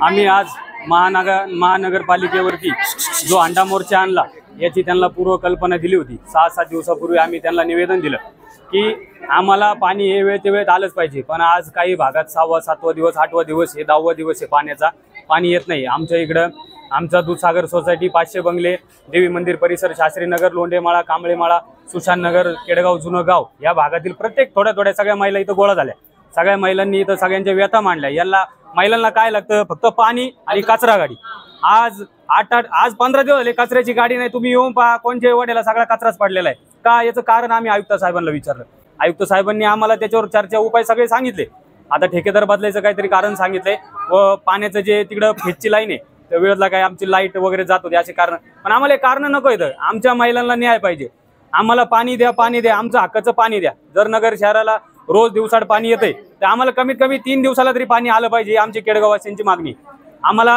आम्ही आज महानगरपालिकेवरती जो अंडा मोर्चा आणला याची त्यांना पूर्व कल्पना दिली होती। 6-7 दिवसापूर्वी आम्ही त्यांना निवेदन दिलं की आम्हाला पाणी हे वेळेत वेळेत आलंच पाहिजे, पण आज काही भागात 6वा 7वा दिवस 8वा दिवस हे 10वा दिवस आहे पाण्याचा पाणी येत नाही। आमच्या इकडं आमचा दूधसागर सोसायटी 500 बंगले देवी मंदिर परिसर शास्त्रीनगर लोंढेमाळा कांबळेमाळा सुशांतनगर केडगाव जुनं गाव या भागातील प्रत्येक थोड्या सगळ्या महिला इथं गोळा झाल्या। सगळ्या महिलांनी इथं सगळ्यांच्या व्यथा मांडल्या। याला महिलांना काय लागतं? फक्त पाणी आणि कचरा गाडी। आज 15 दिवस झाले कचऱ्याची गाडी नाही। तुम्ही येऊन पहा कोणत्या वाड्याला सगळा कचराच पडलेला आहे का? याचं कारण आम्ही आयुक्त साहेबांना विचारलं। आयुक्त साहेबांनी आम्हाला त्याच्यावर चर्चा उपाय सगळे सांगितले। आता ठेकेदार बदलायचं काहीतरी कारण सांगितलंय व पाण्याचं जे तिकडं फेजची लाईन आहे त्या वेळेला काय आमची लाईट वगैरे जात होते असे कारण, पण आम्हाला कारण नको येतं। आमच्या महिलांना न्याय पाहिजे। आम्हाला पाणी द्या, पाणी द्या, आमचं हक्काचं पाणी द्या। जर नगर शहराला रोज दिवसाड पाणी येतंय तर आम्हाला कमीत कमी 3 दिवसाला तरी पाणी आलं पाहिजे। आमची केडगाववासियांची मागणी। आम्हाला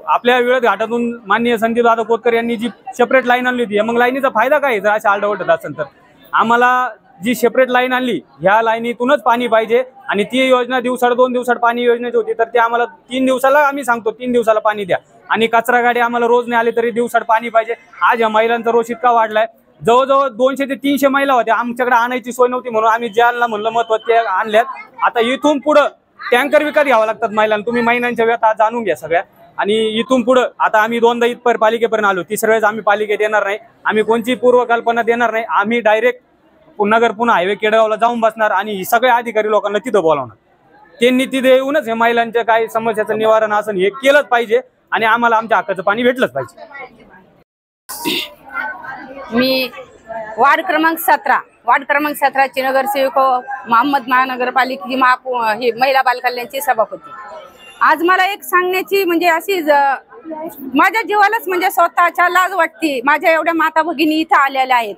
आपल्या वेळेत घाटातून माननीय संदीप दादा कोतकर यांनी जी सेपरेट लाईन आणली होती, मग लाईनीचा फायदा काय जर अशा आलडावट असेल तर? आम्हाला जी सेपरेट लाईन आणली ह्या लाईनीतूनच पाणी पाहिजे आणि ती योजना दिवसाड 2 दिवसाड पाणी योजनेची होती तर ते आम्हाला 3 दिवसाला आम्ही सांगतो 3 दिवसाला पाणी द्या आणि कचरा गाडी आम्हाला रोज नाही आली तरी दिवसाड पाणी पाहिजे। आज या महिलांचा रोष इतका वाढलाय, जवळजवळ 200 ते 300 महिला होत्या। आमच्याकडे आणायची सोय नव्हती म्हणून आम्ही ज्यांना म्हणलं महत्त्वाचे आणल्यात। आता इथून पुढं टँकर विकत घ्यावं लागतात महिलांना। तुम्ही महिलांच्या व्यथा जाणून घ्या सगळ्या आणि इथून पुढं आता आम्ही 2दा इथपर्यंत पालिकेपर्यंत आलो, 3ऱ्या वेळेस आम्ही पालिकेत येणार नाही। आम्ही कोणची पूर्वकल्पना देणार नाही। आम्ही डायरेक्ट नगर पुन्हा हायवे केडगावला जाऊन बसणार आणि सगळे अधिकारी लोकांना तिथं बोलावणार। त्यांनी तिथे येऊनच हे महिलांच्या काही समस्याचं निवारण असं हे केलंच पाहिजे आणि आम्हाला आमच्या हक्काचं पाणी भेटलंच पाहिजे। मी वार्ड क्रमांक 17 ची नगरसेवक मोहम्मद महानगरपालिकेची ही महिला बालकल्याणची सभापती। आज मला एक सांगण्याची म्हणजे अशी माझ्या जीवालाच म्हणजे स्वतःच्या लाज वाटते। माझ्या एवढ्या माता भगिनी इथं आलेल्या आहेत।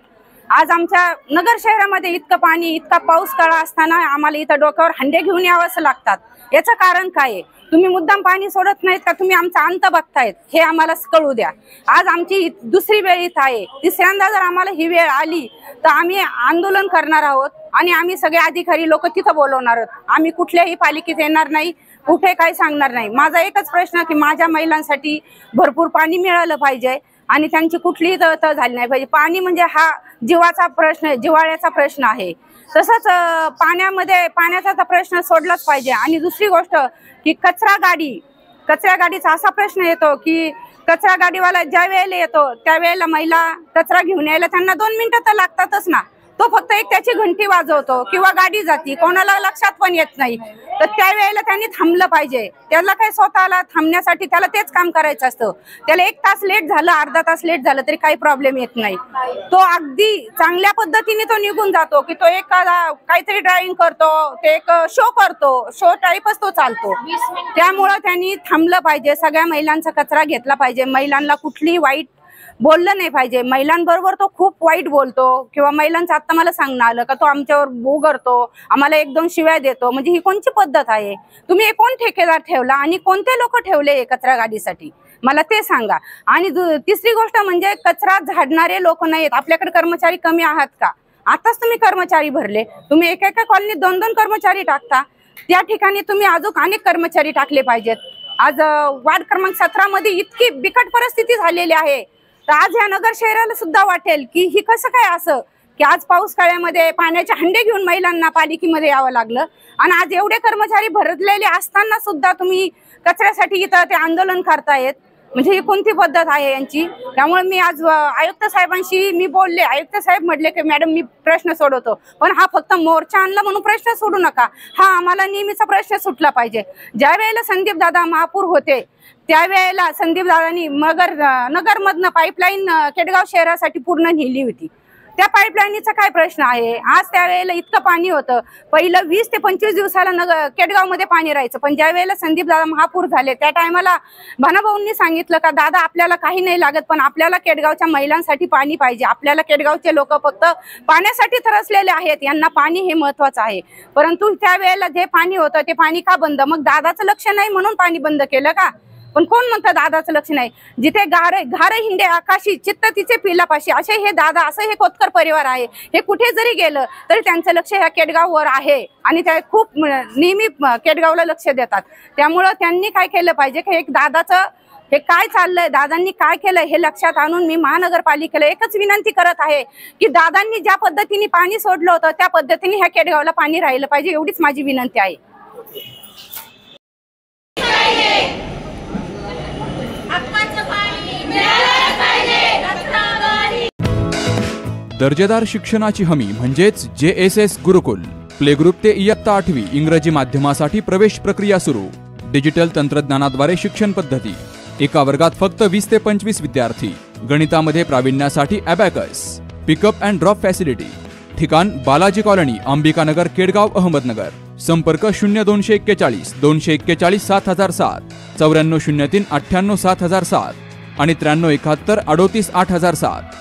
आज आमच्या नगर शहरामध्ये इतकं पाणी इतका पाऊस काळ असताना आम्हाला इथं डोक्यावर हंडे घेऊन यावंच लागतात। याचं कारण काय आहे? तुम्ही मुद्दाम पाणी सोडत नाहीत का? तुम्ही आमचा अंत बघतायत हे आम्हाला कळू द्या। आज आमची दुसरी वेळ इथं आहे। तिसऱ्यांदा जर आम्हाला ही वेळ आली तर आम्ही आंदोलन करणार आहोत आणि आम्ही सगळे अधिकारी लोक तिथं बोलवणार आहोत। आम्ही कुठल्याही पालिकेत येणार नाही, कुठे काही सांगणार नाही। माझा एकच प्रश्न की माझ्या महिलांसाठी भरपूर पाणी मिळालं पाहिजे आणि त्यांची कुठलीही तळतळ झाली नाही पाहिजे। पाणी म्हणजे हा जीवाचा प्रश्न, जिव्हाळ्याचा प्रश्न आहे। तसंच पाण्याचा प्रश्न सोडलाच पाहिजे। आणि दुसरी गोष्ट की कचरा गाडीचा असा प्रश्न येतो की कचरा गाडीवाला ज्या वेळेला येतो त्यावेळेला महिला कचरा घेऊन यायला त्यांना 2 मिनिटं तर लागतातच ना। तो फक्त एक त्याची घंटी वाजवतो किंवा गाडी जाती, कोणाला लक्षात पण येत नाही। तर त्यावेळेला त्यांनी थांबलं पाहिजे। त्याला काय स्वतःला थांबण्यासाठी त्याला तेच काम करायचं असतं। त्याला 1 तास लेट झालं, अर्धा तास लेट झालं तरी काही प्रॉब्लेम येत नाही। तो अगदी चांगल्या पद्धतीने तो निघून जातो की तो एक काहीतरी ड्रायव्हिंग करतो, ते एक शो करतो, शो टाईपच तो चालतो। त्यामुळं त्यांनी थांबलं पाहिजे। सगळ्या महिलांचा कचरा घेतला पाहिजे। महिलांना कुठलीही वाईट बोललं नाही पाहिजे। महिलांबरोबर तो खूप वाईट बोलतो किंवा महिलांचं आता मला सांगणं आलं का तो आमच्यावर बू करतो, आम्हाला 1-2 शिव्या देतो। म्हणजे ही कोणची पद्धत आहे? तुम्ही कोण ठेकेदार ठेवला आणि कोणते लोक ठेवले कचरा गाडीसाठी मला ते सांगा। आणि तिसरी गोष्ट म्हणजे कचरा झाडणारे लोक नाहीत। आपल्याकडे कर्मचारी कमी आहात का? आताच तुम्ही कर्मचारी भरले, तुम्ही एका कॉलनीत 2-2 कर्मचारी टाकता, त्या ठिकाणी तुम्ही अजून अनेक कर्मचारी टाकले पाहिजेत। आज वार्ड क्रमांक 17 मध्ये इतकी बिकट परिस्थिती झालेली आहे तर आज या नगर शहराला सुद्धा वाटेल की ही कसं काय असं की आज पाऊस काळामध्ये पाण्याचे हंडे घेऊन महिलांना पालिकेमध्ये यावं लागलं आणि आज एवढे कर्मचारी भरलेले असताना सुद्धा तुम्ही कचऱ्यासाठी इथं ते आंदोलन करतायत। म्हणजे ही कोणती पद्धत आहे यांची? त्यामुळे मी आज आयुक्त साहेबांशी मी बोलले। आयुक्त साहेब म्हटले की मॅडम मी प्रश्न सोडवतो, पण हा फक्त मोर्चा आणला म्हणून प्रश्न सोडू नका, हा आम्हाला नेहमीचा प्रश्न सुटला पाहिजे। ज्या वेळेला संदीप दादा महापौर होते त्यावेळेला संदीप दादांनी नगरमधनं पाईपलाईन केडगाव शहरासाठी पूर्ण नेली होती। त्या पाईपलाईनचा काय प्रश्न आहे? आज त्यावेळेला इतकं पाणी होतं, पहिलं 20 ते 25 दिवसाला केडगावमध्ये पाणी राहायचं, पण ज्या वेळेला संदीप दादा महापौर झाले त्या टायमाला भानाभाऊंनी सांगितलं का दादा आपल्याला काही नाही लागत, पण आपल्याला केडगावच्या महिलांसाठी पाणी पाहिजे। आपल्याला केडगावचे लोक फक्त पाण्यासाठी तरसलेले आहेत, यांना पाणी हे महत्वाचं आहे। परंतु त्यावेळेला जे पाणी होतं ते पाणी का बंद? मग दादाचं लक्ष नाही म्हणून पाणी बंद केलं का? पण कोण म्हणतं दादाचं लक्ष नाही? जिथे घारे हिंडे आकाशी चित्त तिचे पिलापाशी, असे हे दादा, असं हे कोतकर परिवार आहे. हे कुठे जरी गेलं तरी त्यांचं लक्ष ह्या केडगाववर आहे आणि ते खूप नेहमी केडगावला लक्ष देतात. त्यामुळं त्यांनी काय केलं पाहिजे की एक दादाचं हे काय चाललंय, दादांनी काय केलंय हे लक्षात आणून मी महानगरपालिकेला एकच विनंती करत आहे की दादांनी ज्या पद्धतीने पाणी सोडलं होतं त्या पद्धतीने ह्या केडगावला पाणी राहिलं पाहिजे, एवढीच माझी विनंती आहे. दर्जेदार शिक्षणाची हमी म्हणजेच JSS गुरुकुल. प्ले ग्रुप ते इयत्ता 8वी इंग्रजी माध्यमासाठी प्रवेश प्रक्रिया सुरू. डिजिटल तंत्रज्ञानाद्वारे शिक्षण पद्धती. एका वर्गात फक्त 20 ते 25 विद्यार्थी. गणितामध्ये प्रावीण्यासाठी abacus. Pick up and drop facility. ठिकाण बालाजी कॉलनी, अंबिकानगर, केडगाव, अहमदनगर. संपर्क 0241 241 7007, 9403 98 7007 आणि 9371 38 8007.